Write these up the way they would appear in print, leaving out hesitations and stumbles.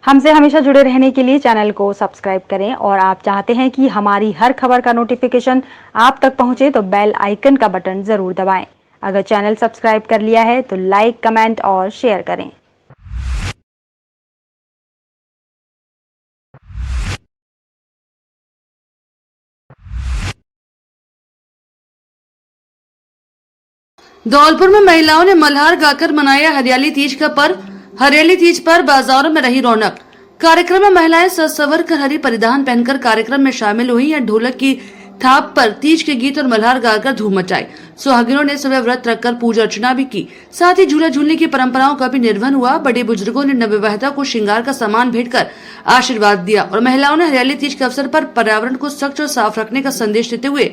हमसे हमेशा जुड़े रहने के लिए चैनल को सब्सक्राइब करें और आप चाहते हैं कि हमारी हर खबर का नोटिफिकेशन आप तक पहुंचे तो बेल आइकन का बटन जरूर दबाएं। अगर चैनल सब्सक्राइब कर लिया है तो लाइक, कमेंट और शेयर करें। धौलपुर में महिलाओं ने मल्हार गाकर मनाया हरियाली तीज का पर्व। हरियाली तीज पर बाजारों में रही रौनक। कार्यक्रम में महिलाएं सज संवर कर हरी परिधान पहनकर कार्यक्रम में शामिल हुई या ढोलक की थाप पर तीज के गीत और मल्हार गाकर धूम मचाई। सुहागिनों ने सुबह व्रत रखकर पूजा अर्चना भी की। साथ ही झूला झूलने की परंपराओं का भी निर्वहन हुआ। बड़े बुजुर्गों ने नवविवाहिता को श्रृंगार का सामान भेंट कर आशीर्वाद दिया और महिलाओं ने हरियाली तीज के अवसर पर पर्यावरण को स्वच्छ और साफ रखने का संदेश देते हुए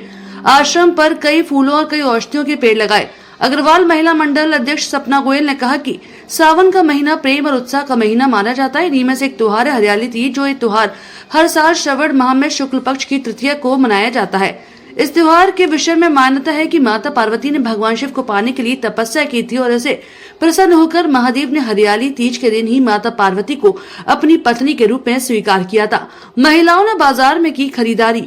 आश्रम पर कई फूलों और कई औषधियों के पेड़ लगाए। अग्रवाल महिला मंडल अध्यक्ष सपना गोयल ने कहा कि सावन का महीना प्रेम और उत्साह का महीना माना जाता है। इन्हीं में से एक त्योहार है हरियाली तीज, जो ये त्योहार हर साल श्रवण माह में शुक्ल पक्ष की तृतीया को मनाया जाता है। इस त्योहार के विषय में मान्यता है कि माता पार्वती ने भगवान शिव को पाने के लिए तपस्या की थी और ऐसे प्रसन्न होकर महादेव ने हरियाली तीज के दिन ही माता पार्वती को अपनी पत्नी के रूप में स्वीकार किया था। महिलाओं ने बाजार में की खरीदारी।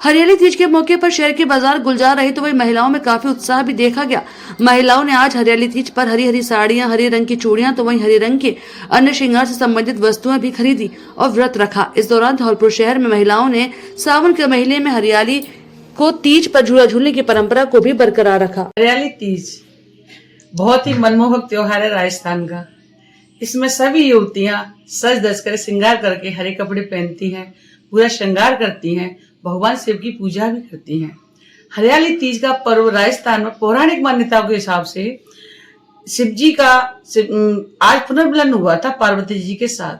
हरियाली तीज के मौके पर शहर के बाजार गुलजार रहे तो वही महिलाओं में काफी उत्साह भी देखा गया। महिलाओं ने आज हरियाली तीज पर हरी हरी साड़ियां, हरे रंग की चूड़ियां तो वहीं हरे रंग के अन्य श्रृंगार से संबंधित वस्तुएं भी खरीदी और व्रत रखा। इस दौरान धौलपुर शहर में महिलाओं ने सावन के महीने में हरियाली को तीज पर झूला झूलने की परंपरा को भी बरकरार रखा। हरियाली तीज बहुत ही मनमोहक त्योहार है राजस्थान का। इसमें सभी युवतियां सज धज कर श्रृंगार करके हरे कपड़े पहनती हैं, पूरा श्रृंगार करती हैं, भगवान शिव की पूजा भी करती हैं। हरियाली तीज का पर्व राजस्थान में पौराणिक मान्यताओं के हिसाब से शिव जी का आज पुनर्मिलन हुआ था पार्वती जी के साथ।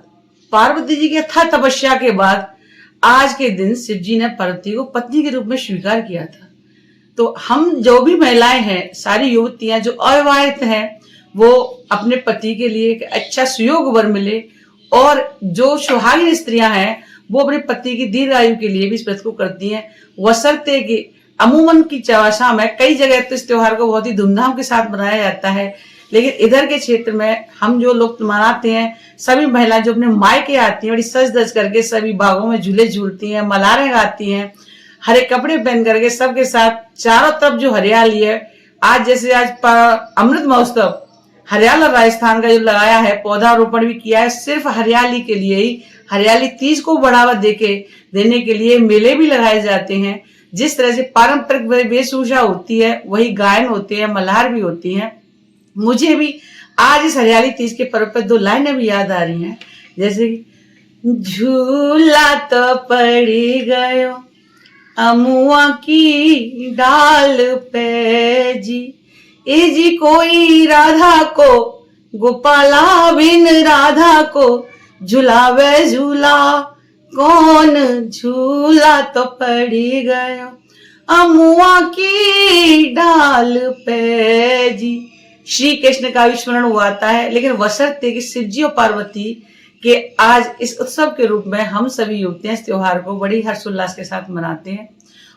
पार्वती जी के अथाह तपस्या के बाद आज के दिन शिव जी ने पार्वती को पत्नी के रूप में स्वीकार किया था। तो हम जो भी महिलाएं हैं, सारी युवतियां जो अविवाहित हैं, वो अपने पति के लिए एक अच्छा सुयोग वर मिले और जो सुहागिन स्त्रियां हैं वो अपने पति की दीर्घ आयु के लिए भी इस व्रत को करती हैं। वसरते कि अमूमन की चौसा में कई जगह तो इस त्योहार को बहुत ही धूमधाम के साथ मनाया जाता है, लेकिन इधर के क्षेत्र में हम जो लोग मनाते हैं, सभी महिलाएं जो अपने मायके आती हैं बड़ी सज धज करके सभी बागों में झूले झूलती हैं, मल्हारें गाती हैं, हरे कपड़े पहन करके सबके साथ चारों तरफ जो हरियाली है। आज जैसे आज अमृत महोत्सव हरियाणा राजस्थान का जो लगाया है, पौधारोपण भी किया है सिर्फ हरियाली के लिए ही। हरियाली तीज को बढ़ावा देने के लिए मेले भी लगाए जाते हैं। जिस तरह से पारंपरिक वेशभूषा होती है वही गायन होते हैं, मल्हार भी होती हैं। मुझे भी आज इस हरियाली तीज के पर्व पर दो लाइनें भी याद आ रही हैं, जैसे झूला तो पड़ी गयो अमुआ की डाल पे जी, ए जी कोई राधा को गोपाला बिन राधा को झूलावे झूला कौन, झूला तो पड़ी गया अमुआ की डाल पे जी। श्री कृष्ण का विस्मरण हुआता है, लेकिन वसरते कि शिव जी और पार्वती के आज इस उत्सव के रूप में हम सभी युवतियां इस त्योहार को बड़ी हर्षोल्लास के साथ मनाते हैं।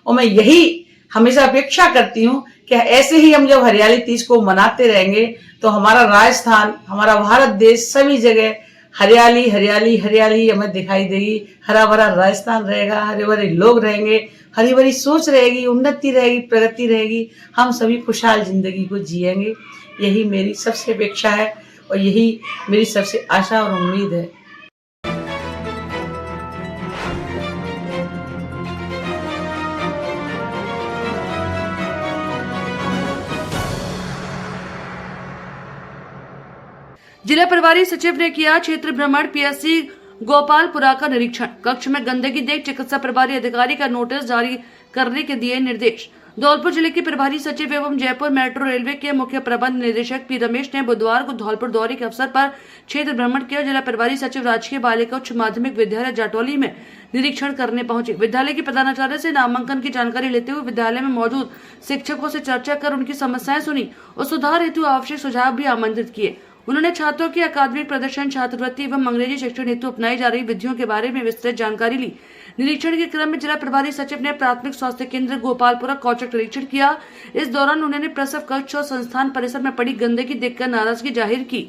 और मैं यही हमेशा अपेक्षा करती हूँ कि ऐसे ही हम जब हरियाली तीज को मनाते रहेंगे तो हमारा राजस्थान, हमारा भारत देश सभी जगह हरियाली हरियाली हरियाली हमें दिखाई देगी। हरा भरा राजस्थान रहेगा, हरे भरे लोग रहेंगे, हरी भरी सोच रहेगी, उन्नति रहेगी, प्रगति रहेगी, हम सभी खुशहाल जिंदगी को जिएंगे। यही मेरी सबसे अपेक्षा है और यही मेरी सबसे आशा और उम्मीद है। जिला प्रभारी सचिव ने किया क्षेत्र भ्रमण। पीएससी गोपालपुरा का निरीक्षण। कक्ष में गंदगी देख चिकित्सा प्रभारी अधिकारी का नोटिस जारी करने के दिए निर्देश। धौलपुर जिले के प्रभारी सचिव एवं जयपुर मेट्रो रेलवे के मुख्य प्रबंध निदेशक पी रमेश ने बुधवार को धौलपुर दौरे के अवसर पर क्षेत्र भ्रमण किया। जिला प्रभारी सचिव राजकीय बालिका उच्च माध्यमिक विद्यालय जाटौली में निरीक्षण करने पहुंचे। विद्यालय के प्रधानाचार्य से नामांकन की जानकारी लेते हुए विद्यालय में मौजूद शिक्षकों से चर्चा कर उनकी समस्याएं सुनी और सुधार हेतु आवश्यक सुझाव भी आमंत्रित किए। उन्होंने छात्रों की अकादमिक प्रदर्शन, छात्रवृत्ति एवं अंग्रेजी शिक्षण हेतु अपनाई जा रही विधियों के बारे में विस्तृत जानकारी ली। निरीक्षण के क्रम में जिला प्रभारी सचिव ने प्राथमिक स्वास्थ्य केंद्र गोपालपुरा का औचक निरीक्षण किया। इस दौरान उन्होंने प्रसव कक्ष और संस्थान परिसर में पड़ी गंदगी देखकर नाराजगी जाहिर की।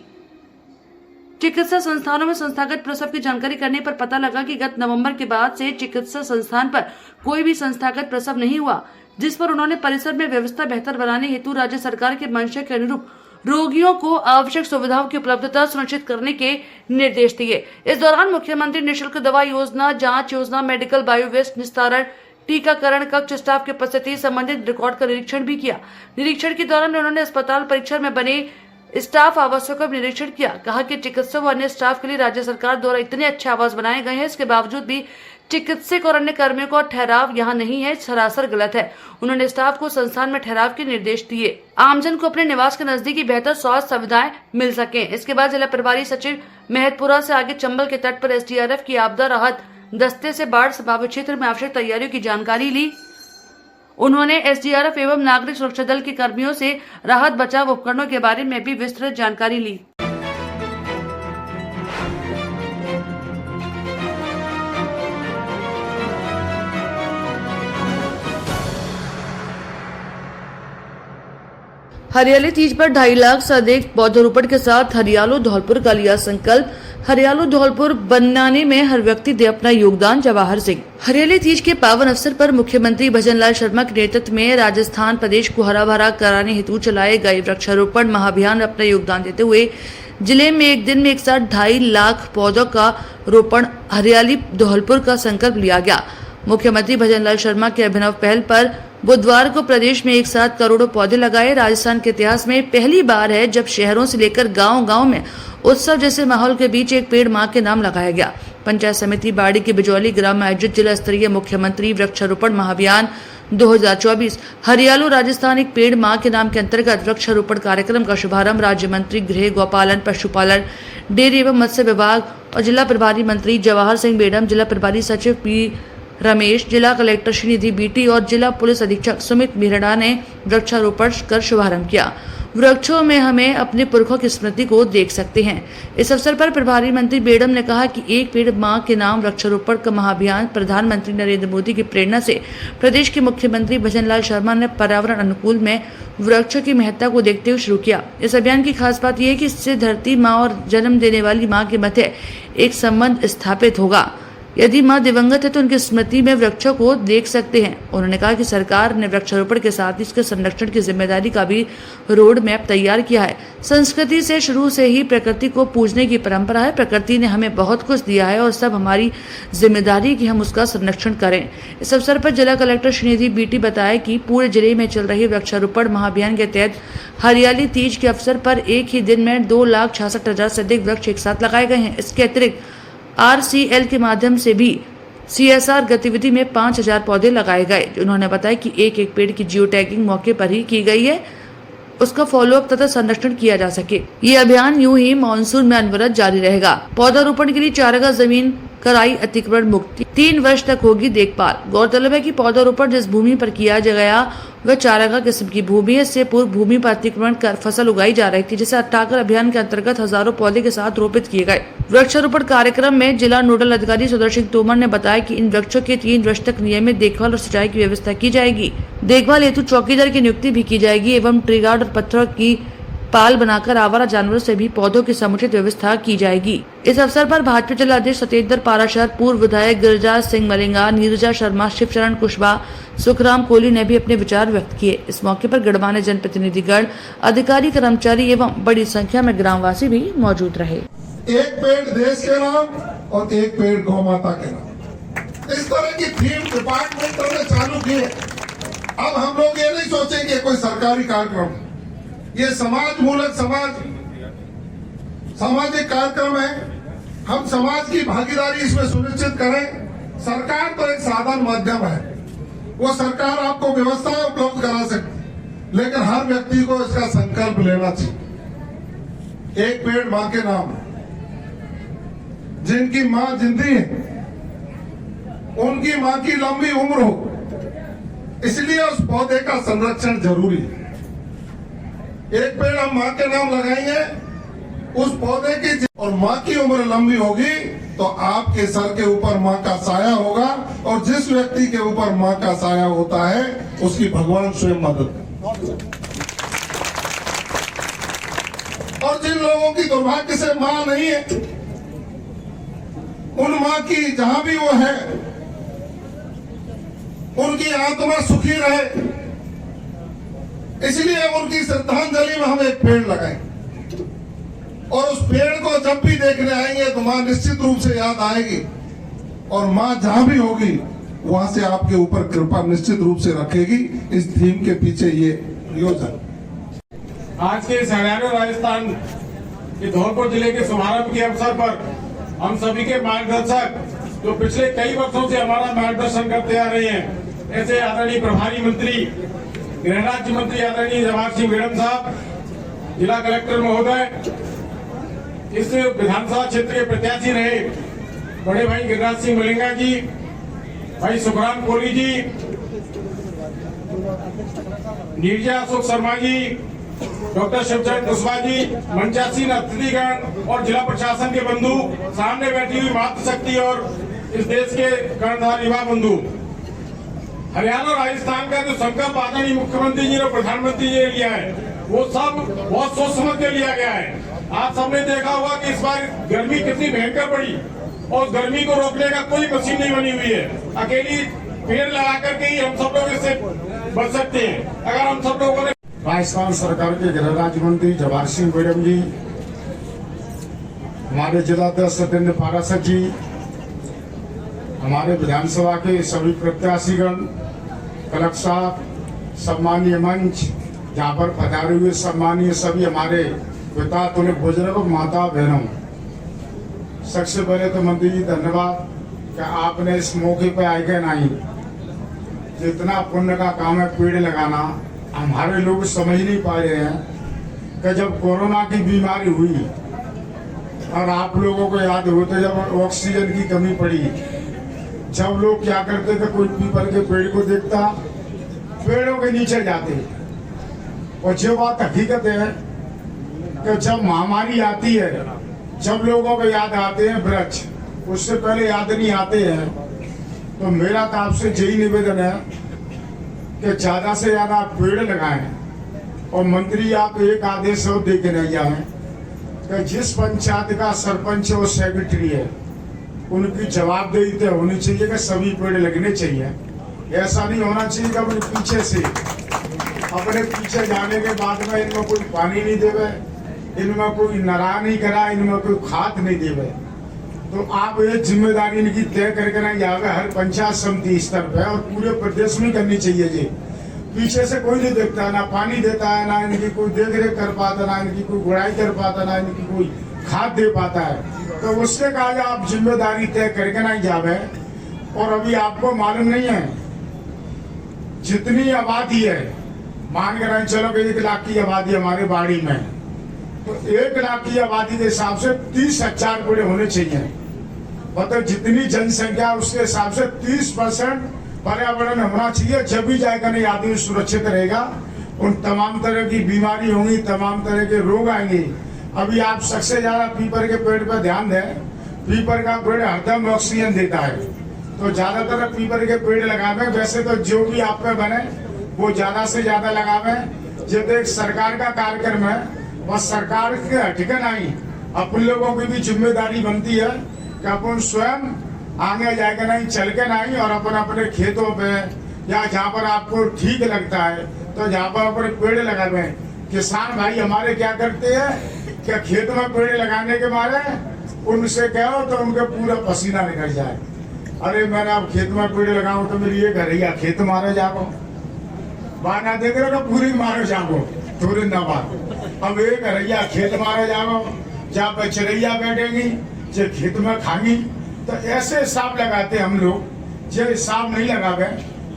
चिकित्सा संस्थानों में संस्थागत प्रसव की जानकारी करने पर पता लगा कि गत नवंबर के बाद से चिकित्सा संस्थान पर कोई भी संस्थागत प्रसव नहीं हुआ, जिस पर उन्होंने परिसर में व्यवस्था बेहतर बनाने हेतु राज्य सरकार के मंशा के अनुरूप रोगियों को आवश्यक सुविधाओं की उपलब्धता सुनिश्चित करने के निर्देश दिए। इस दौरान मुख्यमंत्री निःशुल्क दवा योजना, जांच योजना, मेडिकल बायो वेस्ट निस्तारण, टीकाकरण कक्ष स्टाफ की उपस्थिति संबंधित रिकॉर्ड का निरीक्षण भी किया। निरीक्षण के दौरान उन्होंने अस्पताल परिसर में बने स्टाफ आवासों का निरीक्षण किया। कहा कि चिकित्सक व अन्य स्टाफ के लिए राज्य सरकार द्वारा इतने अच्छे आवास बनाए गए हैं, इसके बावजूद भी चिकित्सक और अन्य कर्मियों का ठहराव यहाँ नहीं है, सरासर गलत है। उन्होंने स्टाफ को संस्थान में ठहराव के निर्देश दिए, आमजन को अपने निवास के नजदीक बेहतर स्वास्थ्य सुविधाएं मिल सके। इसके बाद जिला प्रभारी सचिव महतपुरा से आगे चंबल के तट पर SDRF की आपदा राहत दस्ते से बाढ़ प्रभावित क्षेत्र में आवश्यक तैयारियों की जानकारी ली। उन्होंने SDRF एवं नागरिक सुरक्षा दल के कर्मियों से राहत बचाव उपकरणों के बारे में भी विस्तृत जानकारी ली। हरियाली तीज पर 2.5 लाख से अधिक पौधरोपण के साथ हरियालो धौलपुर का लिया संकल्प। हरियालो धौलपुर बनाने में हर व्यक्ति दे अपना योगदान। जवाहर सिंह। हरियाली तीज के पावन अवसर पर मुख्यमंत्री भजनलाल शर्मा के नेतृत्व में राजस्थान प्रदेश को हरा भरा कराने हेतु चलाए गए वृक्षारोपण महाअभियान में अपना योगदान देते हुए जिले में एक दिन में एक साथ 2.5 लाख पौधों का रोपण हरियाली धौलपुर का संकल्प लिया गया। मुख्यमंत्री भजनलाल शर्मा के अभिनव पहल पर बुधवार को प्रदेश में एक साथ करोड़ों पौधे लगाए। राजस्थान के इतिहास में पहली बार है जब शहरों से लेकर गांव-गांव में उत्सव जैसे माहौल के बीच एक पेड़ मां के नाम लगाया गया। पंचायत समिति बाड़ी के बिजौली ग्राम में आयोजित जिला स्तरीय मुख्यमंत्री वृक्षारोपण महाअभियान 2024 हरियालो राजस्थान एक पेड़ मां के नाम के अंतर्गत वृक्षारोपण कार्यक्रम का शुभारंभ राज्य मंत्री गृह, गौपालन, पशुपालन, डेयरी एवं मत्स्य विभाग और जिला प्रभारी मंत्री जवाहर सिंह बेडम, जिला प्रभारी सचिव पी रमेश, जिला कलेक्टर श्रीनिधि बीटी और जिला पुलिस अधीक्षक सुमित मिहड़ा ने वृक्षारोपण कर शुभारंभ किया। वृक्षों में हमें अपने पुरखों की स्मृति को देख सकते हैं। इस अवसर पर प्रभारी मंत्री बेडम ने कहा कि एक पेड़ मां के नाम वृक्षारोपण का महाअभियान प्रधानमंत्री नरेंद्र मोदी की प्रेरणा से प्रदेश के मुख्यमंत्री भजनलाल शर्मा ने पर्यावरण अनुकूल में वृक्षों की महत्ता को देखते हुए शुरू किया। इस अभियान की खास बात यह है कि इससे धरती माँ और जन्म देने वाली माँ के मध्य एक संबंध स्थापित होगा। यदि मां दिवंगत है तो उनकी स्मृति में वृक्षों को देख सकते हैं। उन्होंने कहा कि सरकार ने वृक्षारोपण के साथ इसके संरक्षण की जिम्मेदारी का भी रोड मैप तैयार किया है। संस्कृति से शुरू से ही प्रकृति को पूजने की परंपरा है। प्रकृति ने हमें बहुत कुछ दिया है और सब हमारी जिम्मेदारी कि हम उसका संरक्षण करें। इस अवसर पर जिला कलेक्टर श्रीनिधि बीटी बताया कि पूरे जिले में चल रही वृक्षारोपण महाअभियान के तहत हरियाली तीज के अवसर पर एक ही दिन में 2,66,000 से अधिक वृक्ष एक साथ लगाए गए हैं। इसके अतिरिक्त RCL के माध्यम से भी CSR गतिविधि में 5,000 पौधे लगाए गए। उन्होंने बताया कि एक एक पेड़ की जियो टैगिंग मौके पर ही की गई है, उसका फॉलोअप तथा संरक्षण किया जा सके। ये अभियान यूं ही मानसून में अनवरत जारी रहेगा। पौधारोपण के लिए 4 गज जमीन कराई अतिक्रमण मुक्त, 3 वर्ष तक होगी देखभाल। गौरतलब है कि पौधारोपण जिस भूमि पर किया गया वह चारागाह किस्म की भूमि है। इससे पूर्व भूमि पर अतिक्रमण कर फसल उगाई जा रही थी, जिसे हटाकर अभियान के अंतर्गत हजारों पौधे के साथ रोपित किए गए। वृक्षारोपण कार्यक्रम में जिला नोडल अधिकारी सुदर्शन तोमर ने बताया कि इन वृक्षों के 3 वर्ष तक नियमित देखभाल और सिंचाई की व्यवस्था की जाएगी। देखभाल हेतु चौकीदार की नियुक्ति भी की जाएगी एवं ट्री गार्ड और पत्थरों की पाल बनाकर आवारा जानवरों से भी पौधों की समुचित व्यवस्था की जाएगी। इस अवसर पर भाजपा जिला अध्यक्ष सतेंद्र पाराशर, पूर्व विधायक गिरिराज सिंह मलिंगा, नीरजा शर्मा, शिवचरण कुशवाहा, सुखराम कोहली ने भी अपने विचार व्यक्त किए। इस मौके पर गढ़वाने जनप्रतिनिधिगण, अधिकारी, कर्मचारी एवं बड़ी संख्या में ग्रामवासी भी मौजूद रहे। एक पेड़ देश के नाम और एक पेड़ गौ माता के नाम, इस तरह की थीम डिपार्टमेंट ने चालू की है। अब हम लोग ये नहीं सोचेंगे कोई सरकारी कार्यक्रम, ये समाज मूलक सामाजिक कार्यक्रम है। हम समाज की भागीदारी इसमें सुनिश्चित करें। सरकार तो एक साधन माध्यम है, वो सरकार आपको व्यवस्था उपलब्ध करा सकती, लेकिन हर व्यक्ति को इसका संकल्प लेना चाहिए। एक पेड़ मां के नाम, जिनकी मां जिंदी है उनकी मां की लंबी उम्र हो, इसलिए उस पौधे का संरक्षण जरूरी है। एक पेड़ हम मां के नाम लगाएंगे, उस पौधे की और मां की उम्र लंबी होगी तो आपके सर के ऊपर मां का साया होगा, और जिस व्यक्ति के ऊपर मां का साया होता है उसकी भगवान स्वयं मदद। और और जिन लोगों की दुर्भाग्य से मां नहीं है, उन मां की जहां भी वो है उनकी आत्मा सुखी रहे, इसलिए उनकी श्रद्धांजलि में हम एक पेड़ लगाएं। और उस पेड़ को जब भी देखने आएंगे तो मां निश्चित रूप से याद आएगी, और मां जहां भी होगी वहां से आपके ऊपर कृपा निश्चित रूप से रखेगी। इस थीम के पीछे ये योजना। आज के इस हरियाणा राजस्थान के धौलपुर जिले के शुभारंभ के अवसर पर हम सभी के मार्गदर्शक जो पिछले कई वर्षों से हमारा मार्गदर्शन करते आ रहे हैं, ऐसे आदरणीय प्रभारी मंत्री गृह राज्य मंत्री आदरणीय जवाहर सिंह मेडम साहब, जिला कलेक्टर महोदय, इस विधानसभा क्षेत्र के प्रत्याशी रहे बड़े भाई गिरिराज सिंह मलिंगा जी, भाई सुखराम कोहली जी, नीरजा अशोक शर्मा जी, डॉक्टर शिवचरण कुशवाहा जी, मंचासीन अतिथिगण और जिला प्रशासन के बंधु, सामने बैठी हुई मातृशक्ति और इस देश के कर्णधार युवा बंधु। हरियाणा और राजस्थान का जो संकल्प आदरणीय मुख्यमंत्री जी और प्रधानमंत्री जी ने लिया है, वो सब बहुत सोच समझ के लिया गया है। आज सबने देखा होगा कि इस बार गर्मी कितनी भयंकर पड़ी और गर्मी को रोकने का कोई मशीन नहीं बनी हुई है। अकेली पेड़ लगा करके ही हम सब लोग इससे बच सकते हैं। अगर हम सब लोगों ने राजस्थान सरकार के गृह राज्य मंत्री जवाहर सिंह मेडम जी, हमारे जिलाध्यक्ष सत्येंद्र पाराशर जी, हमारे विधानसभा के सभी प्रत्याशीगण, कलेक्टर साहब, सम्मानीय मंच, जहाँ पर पधारे हुए सम्मानीय सभी हमारे पिता तुल्य बुजुर्ग, माता बहनों, सबसे पहले तो मंत्री जी धन्यवाद कि आपने इस मौके पर आगे नहीं, जितना पुण्य का काम है पेड़ लगाना, हमारे लोग समझ नहीं पा रहे हैं कि जब कोरोना की बीमारी हुई और आप लोगों को याद हो तो जब ऑक्सीजन की कमी पड़ी, जब लोग क्या करते थे, कोई पीपल के पेड़ को देखता, पेड़ों के नीचे जाते। और जो बात हकीकत है कि जब महामारी आती है, जब लोगों को याद आते हैं वृक्ष, उससे पहले याद नहीं आते हैं। तो मेरा तो आपसे यही निवेदन है कि ज्यादा से ज्यादा आप पेड़ लगाएं। और मंत्री आप एक आदेश और दे के नहीं जाए कि जिस पंचायत का सरपंच और सेक्रेटरी है, उनकी जवाबदेही तो होनी चाहिए कि सभी पेड़ लगने चाहिए। ऐसा नहीं होना चाहिए कि अपने पीछे जाने के बाद में इनमें कोई पानी नहीं देवे, इनमें कोई नरा नहीं करा, इनमें कोई खाद नहीं देवे। तो आप ये जिम्मेदारी इनकी तय करके नहीं जावे, हर पंचायत समिति स्तर पे और पूरे प्रदेश में करनी चाहिए जी। पीछे से कोई नहीं देखता, ना पानी देता है, ना इनकी कोई देख रेख कर पाता, ना इनकी कोई गुड़ाई कर पाता, ना इनकी कोई खाद दे पाता है। तो उसके कहा आप जिम्मेदारी तय करके नहीं जावे। और अभी आपको मालूम नहीं है जितनी आबादी है, मान कर चलो कि 1 लाख की आबादी हमारे बाड़ी में, तो 1 लाख की आबादी के हिसाब से 30,000 पेड़ होने चाहिए। मतलब जितनी जनसंख्या उसके हिसाब से 30% पर्यावरण होना चाहिए, जब भी जाएगा नहीं आदमी सुरक्षित रहेगा। उन तमाम तरह की बीमारी होंगी, तमाम तरह के रोग आएंगे। अभी आप सबसे ज्यादा पीपल के पेड़ पर ध्यान दें, पीपल का पेड़ हरदम ऑक्सीजन देता है, तो ज्यादातर पीपल के पेड़ लगावे। वैसे तो जो भी आप पे बने वो ज्यादा से ज्यादा लगावे। जब एक सरकार का कार्यक्रम है, वह सरकार के हटके नहीं, अपन लोगों की भी जिम्मेदारी बनती है कि अपन स्वयं आगे जाएगा नहीं, चल के नहीं, और अपन अपने खेतों पे या जहाँ पर आपको ठीक लगता है तो जहाँ पर अपने पेड़ लगावे। किसान भाई हमारे क्या करते हैं कि खेत में पेड़ लगाने के मारे उनसे कहो तो उनके पूरा पसीना निकल जाए। अरे मैंने अब खेत में पेड़ लगाऊं तो मेरी ये घरैया खेत मारे जागो, बाना देख रहे पूरी मारे जागो, थोड़ी ना बात। अब एक घरैया खेत मारे जागो, जहाँ पे चिड़ैया बैठेंगी, जो खेत में खाएंगी। तो ऐसे हिसाब लगाते हम लोग, जो हिसाब नहीं लगावे।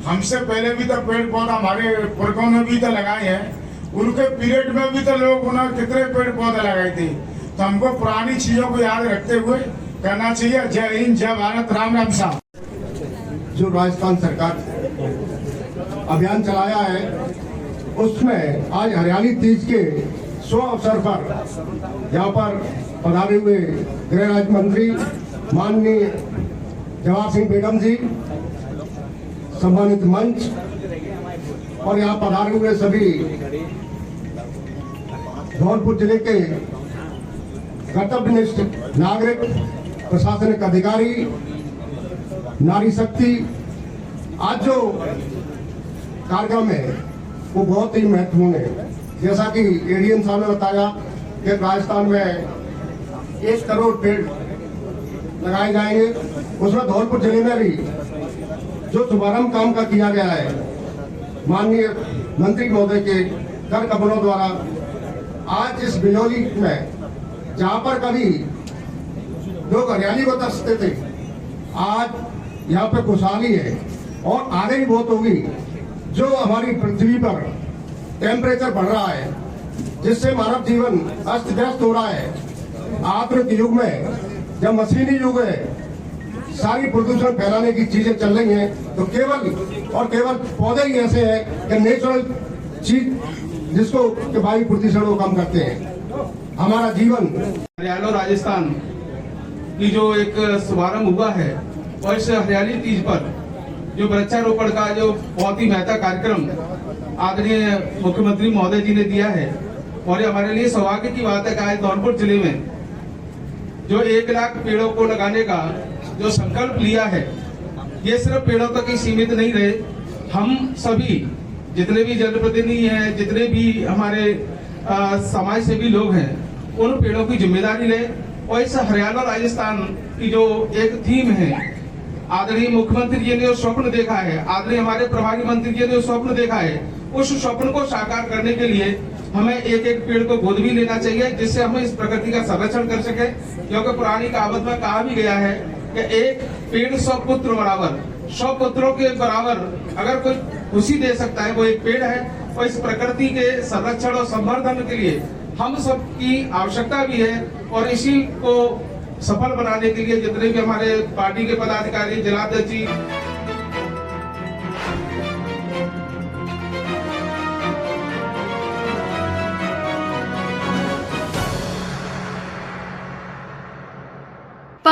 हमसे पहले भी तो पेड़ पौधा हमारे पुरखों ने भी तो लगाए हैं, उनके पीरियड में भी तो लोग उन्होंने कितने पेड़ पौधे लगाए थे। तो हमको पुरानी चीजों को याद रखते हुए करना चाहिए। जय हिंद, जय भारत, राम राम साहब। जो राजस्थान सरकार अभियान चलाया है, उसमें आज हरियाली तीज के शुभ अवसर पर यहाँ पर पधारे हुए गृह राज्य मंत्री माननीय जवाहर सिंह बेगम जी, सम्मानित मंच और यहाँ पधारे हुए सभी धौलपुर जिले के कर्तव्यनिष्ठ नागरिक, प्रशासनिक अधिकारी, नारी शक्ति, आज जो कार्यक्रम है वो बहुत ही महत्वपूर्ण है। जैसा कि एडीएम साहब ने बताया कि राजस्थान में 1 करोड़ पेड़ लगाए जाएंगे, उसमें धौलपुर जिले में भी जो शुभारंभ काम का किया गया है माननीय मंत्री महोदय के कर कमलों द्वारा, आज इस बिजौली में जहां पर कभी लोग हरियाली को तरसते थे, आज यहाँ पे खुशहाली है और आगे भी बहुत होगी। जो हमारी पृथ्वी पर टेम्परेचर बढ़ रहा है, जिससे मानव जीवन अस्त व्यस्त हो रहा है, आधुनिक युग में जब मशीनी युग है, सारी प्रदूषण फैलाने की चीजें चल रही हैं, तो केवल और केवल पौधे ही ऐसे हैं कि नेचुरल चीज जिसको कि वायु प्रदूषण को कम करते हैं। हमारा जीवन हरियाणा राजस्थान की जो एक शुभारंभ हुआ है, और इस हरियाली तीज पर जो वृक्षारोपण का जो बहुत ही महत्वपूर्ण कार्यक्रम आदरणीय मुख्यमंत्री महोदय जी ने दिया है, और ये हमारे लिए सौभाग्य की बात है कि आज धौलपुर जिले में जो 1 लाख पेड़ों को लगाने का जो संकल्प लिया है, ये सिर्फ पेड़ों तक ही सीमित नहीं रहे। हम सभी जितने भी जनप्रतिनिधि हैं, जितने भी हमारे समाज सेवी लोग हैं, उन पेड़ों की जिम्मेदारी लें। और इस हरियाणा राजस्थान की जो एक थीम है, आदरणीय मुख्यमंत्री जी ने जो स्वप्न देखा है, आदरणीय हमारे प्रभारी मंत्री जी ने जो स्वप्न देखा है, उस स्वप्न को साकार करने के लिए हमें एक पेड़ को गोद भी लेना चाहिए, जिससे हम इस प्रकृति का संरक्षण कर सके। क्योंकि पुरानी कहावत में कहा भी गया है कि एक पेड़ 100 पुत्र बराबर, 100 पुत्रों के बराबर अगर कोई खुशी दे सकता है वो एक पेड़ है। और इस प्रकृति के संरक्षण और संवर्धन के लिए हम सबकी आवश्यकता भी है, और इसी को सफल बनाने के लिए जितने भी हमारे पार्टी के पदाधिकारी, जिलाध्यक्ष जी,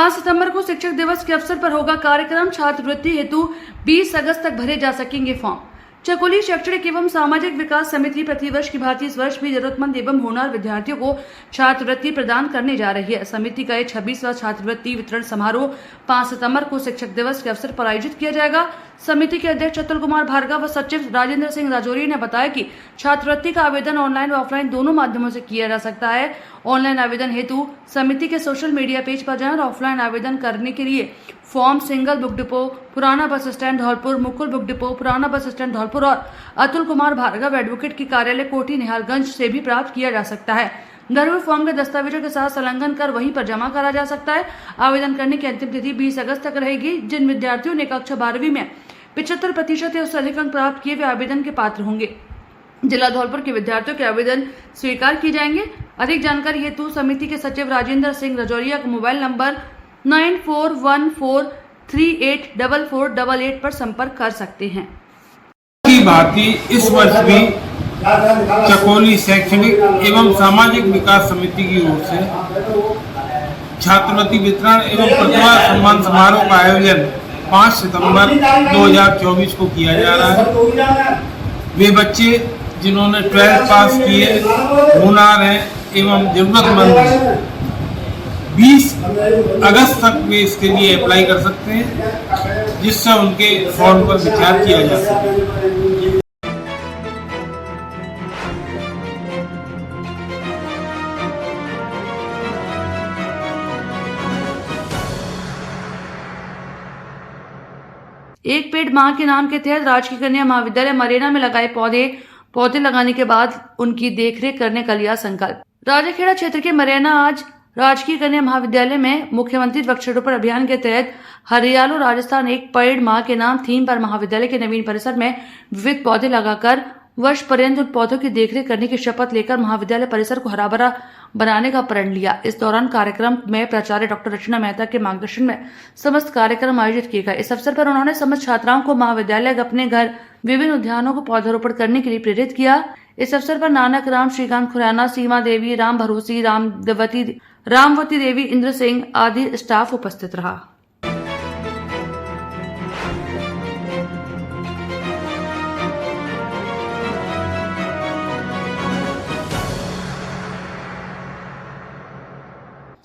सितंबर को शिक्षक दिवस के अवसर पर होगा कार्यक्रम। छात्रवृत्ति हेतु 20 अगस्त तक भरे जा सकेंगे फॉर्म। चकोली शैक्षणिक एवं सामाजिक विकास समिति प्रतिवर्ष की भांति इस वर्ष भी जरूरतमंद एवं होनहार विद्यार्थियों को छात्रवृत्ति प्रदान करने जा रही है। समिति का 26वां छात्रवृत्ति वितरण समारोह 5 सितंबर को शिक्षक दिवस के अवसर पर आयोजित किया जाएगा। समिति के अध्यक्ष अतुल कुमार भार्गव व सचिव राजेंद्र सिंह राजौरी ने बताया कि छात्रवृत्ति का आवेदन ऑनलाइन व ऑफलाइन दोनों माध्यमों से किया जा सकता है। ऑनलाइन आवेदन हेतु समिति के सोशल मीडिया पेज पर जाएं और ऑफलाइन आवेदन करने के लिए फॉर्म सिंगल बुक डिपो पुराना bus stand Dholpur, Mukul book depot पुराना बस स्टैंड धौलपुर और अतुल कुमार भार्गव एडवोकेट की कार्यालय कोठी निहालगंज से भी प्राप्त किया जा सकता है। घर हुए फॉर्म के दस्तावेजों के साथ संलग्न कर वहीं पर जमा करा जा सकता है। आवेदन करने की अंतिम तिथि 20 अगस्त तक रहेगी। जिन विद्यार्थियों ने कक्षा 12वीं में 75% या उससे अधिक अंक प्राप्त किए वे आवेदन के पात्र होंगे। जिला धौलपुर के विद्यार्थियों के आवेदन स्वीकार किए जाएंगे। अधिक जानकारी हेतु समिति के सचिव राजेंद्र सिंह रजौरिया का मोबाइल नंबर 9414384488 पर संपर्क कर सकते हैं। की भांति इस वर्ष भी चकोली शैक्षणिक एवं सामाजिक विकास समिति की ओर से छात्रवृत्ति वितरण एवं प्रतिभा सम्मान समारोह का आयोजन 5 सितंबर 2024 को किया जा रहा है। वे बच्चे जिन्होंने 12th पास किए, होनहार हैं एवं जरूरतमंद हैं, 20 अगस्त तक वे इसके लिए अप्लाई कर सकते हैं, जिससे उनके फॉर्म पर विचार किया जा सके। एक पेड़ मां के नाम के तहत राजकीय कन्या महाविद्यालय मरेना में लगाए पौधे लगाने के बाद उनकी देखरेख करने का लिया संकल्प। राजाखेड़ा क्षेत्र के मरेना आज राजकीय कन्या महाविद्यालय में मुख्यमंत्री वृक्षारोपण अभियान के तहत हरियालो राजस्थान एक पेड़ मां के नाम थीम पर महाविद्यालय के नवीन परिसर में विविध पौधे लगाकर वर्ष पर्यंत उन पौधों की देखरेख करने की शपथ लेकर महाविद्यालय परिसर को हरा भरा बनाने का प्रण लिया। इस दौरान कार्यक्रम में प्राचार्य डॉक्टर रचना मेहता के मार्गदर्शन में समस्त कार्यक्रम आयोजित किए गए। इस अवसर पर उन्होंने समस्त छात्राओं को महाविद्यालय अपने घर विभिन्न उद्यानों को पौधारोपण करने के लिए प्रेरित किया। इस अवसर पर नानक राम, श्रीकांत खुराना, सीमा देवी, राम भरोसी, रामवती देवी, इंद्र सिंह आदि स्टाफ उपस्थित रहा।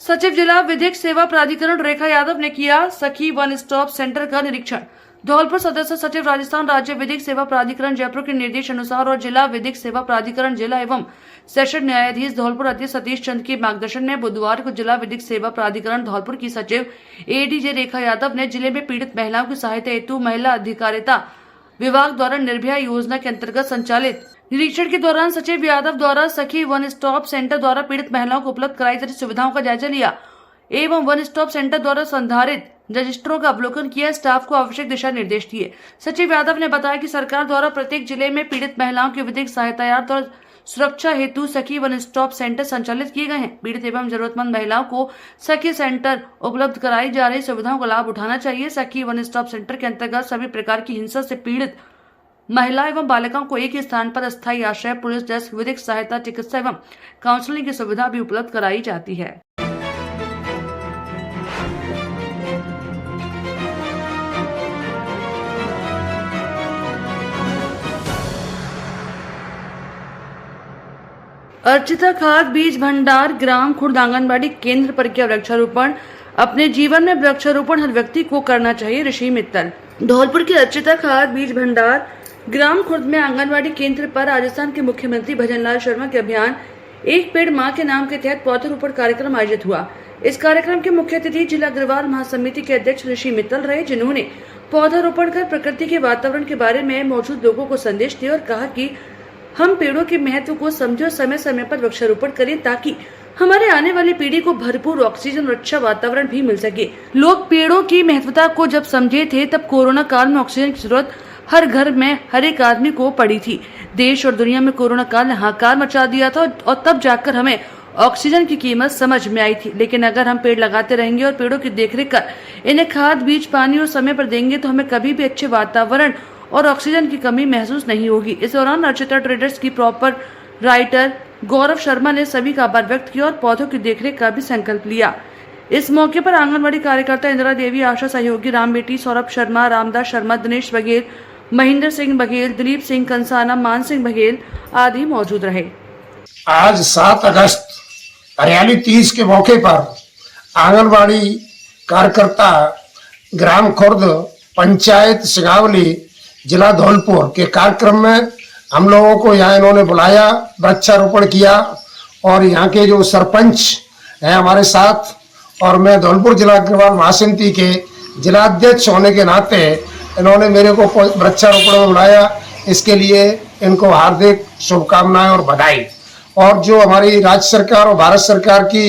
सचिव जिला विधिक सेवा प्राधिकरण रेखा यादव ने किया सखी वन स्टॉप सेंटर का निरीक्षण। धौलपुर सदस्य सचिव राजस्थान राज्य विधिक सेवा प्राधिकरण जयपुर के निर्देश अनुसार और जिला विधिक सेवा प्राधिकरण जिला एवं सेशन न्यायाधीश धौलपुर अध्यक्ष सतीश चंद के मार्गदर्शन में बुधवार को जिला विधिक सेवा प्राधिकरण धौलपुर की सचिव एडीजे रेखा यादव ने जिले में पीड़ित महिलाओं की सहायता हेतु महिला अधिकारिता विभाग द्वारा निर्भया योजना के अंतर्गत संचालित निरीक्षण के दौरान सचिव यादव द्वारा सखी वन स्टॉप सेंटर द्वारा पीड़ित महिलाओं को उपलब्ध कराई जा रही सुविधाओं का जायजा लिया एवं वन स्टॉप सेंटर द्वारा संधारित रजिस्टरों का अवलोकन किया, स्टाफ को आवश्यक दिशा निर्देश दिए। सचिव यादव ने बताया कि सरकार द्वारा प्रत्येक जिले में पीड़ित महिलाओं की विधिक सहायता और सुरक्षा हेतु सखी वन स्टॉप सेंटर संचालित किए गए हैं। पीड़ित एवं जरूरतमंद महिलाओं को सखी सेंटर उपलब्ध कराई जा रही सुविधाओं का लाभ उठाना चाहिए। सखी वन स्टॉप सेंटर के अंतर्गत सभी प्रकार की हिंसा से पीड़ित महिला एवं बालिकाओं को एक ही स्थान पर अस्थायी आश्रय, पुलिस डेस्क, विधिक सहायता, चिकित्सा एवं काउंसलिंग की सुविधा भी उपलब्ध कराई जाती है। अर्चिता खाद बीज भंडार ग्राम खुर्द आंगनबाड़ी केंद्र पर किया वृक्षारोपण। अपने जीवन में वृक्षारोपण हर व्यक्ति को करना चाहिए, ऋषि मित्तल। धौलपुर के अर्चिता खाद बीज भंडार ग्राम खुर्द में आंगनबाड़ी केंद्र पर राजस्थान के मुख्यमंत्री भजनलाल शर्मा के अभियान एक पेड़ मां के नाम के तहत पौधरोपण कार्यक्रम आयोजित हुआ। इस कार्यक्रम के मुख्य अतिथि जिला अग्रवाल महासमिति के अध्यक्ष ऋषि मित्तल रहे, जिन्होंने पौधरोपण कर प्रकृति के वातावरण के बारे में मौजूद लोगों को संदेश दिया और कहा कि हम पेड़ों के महत्व को समझे और समय समय पर वृक्षारोपण करें ताकि हमारे आने वाली पीढ़ी को भरपूर ऑक्सीजन और अच्छा वातावरण भी मिल सके। लोग पेड़ों की महत्वता को जब समझे थे तब कोरोना काल में ऑक्सीजन की जरूरत हर घर में हर एक आदमी को पड़ी थी। देश और दुनिया में कोरोना काल ने हाहाकार मचा दिया था और तब जाकर हमें ऑक्सीजन की कीमत समझ में आई थी। लेकिन अगर हम पेड़ लगाते रहेंगे और पेड़ों की देखरेख कर इन्हें खाद, बीज, पानी और समय पर देंगे तो हमें कभी भी अच्छे वातावरण और ऑक्सीजन की कमी महसूस नहीं होगी। इस दौरान अर्चिता ट्रेडर्स की प्रॉपर राइटर गौरव शर्मा ने सभी का आभार व्यक्त किया और पौधों की देखरेख का भी संकल्प लिया। इस मौके पर आंगनबाड़ी कार्यकर्ता इंदिरा देवी, आशा सहयोगी, राम बेटी, सौरभ शर्मा, रामदास शर्मा, दिनेश बघेल, महेंद्र सिंह बघेल, दिलीप सिंह कंसाना, मान सिंह बघेल आदि मौजूद रहे। आज 7 अगस्त हरियाली तीज के मौके पर आंगनबाड़ी कार्यकर्ता ग्राम खुर्द, पंचायत सिंगावली, जिला धौलपुर के कार्यक्रम में हम लोगों को यहाँ इन्होंने बुलाया, वृक्षारोपण किया और यहाँ के जो सरपंच हैं हमारे साथ और मैं धौलपुर जिला अग्रवाल महासमिति के जिला अध्यक्ष होने के नाते इन्होंने मेरे को वृक्षारोपण में बुलाया। इसके लिए इनको हार्दिक शुभकामनाएं और बधाई। और जो हमारी राज्य सरकार और भारत सरकार की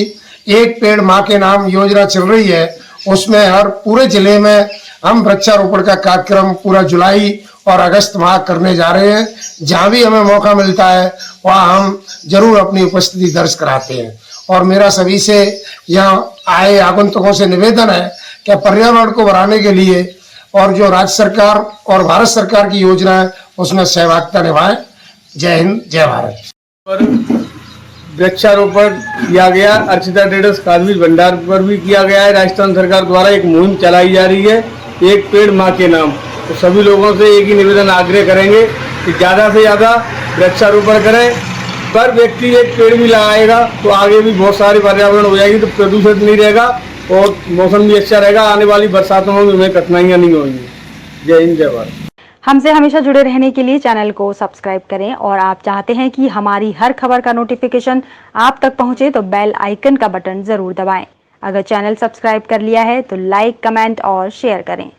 एक पेड़ मां के नाम योजना चल रही है उसमें हर पूरे जिले में हम वृक्षारोपण का कार्यक्रम पूरा जुलाई और अगस्त माह करने जा रहे हैं। जहाँ भी हमें मौका मिलता है वहाँ हम जरूर अपनी उपस्थिति दर्ज कराते हैं। और मेरा सभी से यहाँ आए आगंतुकों से निवेदन है कि पर्यावरण को बढ़ाने के लिए और जो राज्य सरकार और भारत सरकार की योजना है उसमें सहभागिता निभाएं। जय हिंद, जय भारत। वृक्षारोपण किया गया, अर्चिता ट्रेडर्स खाद बीज भंडार पर भी किया गया है। राजस्थान सरकार द्वारा एक मुहिम चलाई जा रही है एक पेड़ मां के नाम। तो सभी लोगों से एक ही निवेदन आग्रह करेंगे कि ज़्यादा से ज़्यादा वृक्षारोपण करें। पर व्यक्ति एक पेड़ भी लगाएगा तो आगे भी बहुत सारी पर्यावरण हो जाएगी, तो प्रदूषित नहीं रहेगा और मौसम भी अच्छा रहेगा। आने वाली बरसातों में हमें कठिनाइयाँ नहीं होंगी। जय हिंद, जय भारत। हमसे हमेशा जुड़े रहने के लिए चैनल को सब्सक्राइब करें और आप चाहते हैं कि हमारी हर खबर का नोटिफिकेशन आप तक पहुंचे तो बेल आइकन का बटन जरूर दबाएं। अगर चैनल सब्सक्राइब कर लिया है तो लाइक, कमेंट और शेयर करें।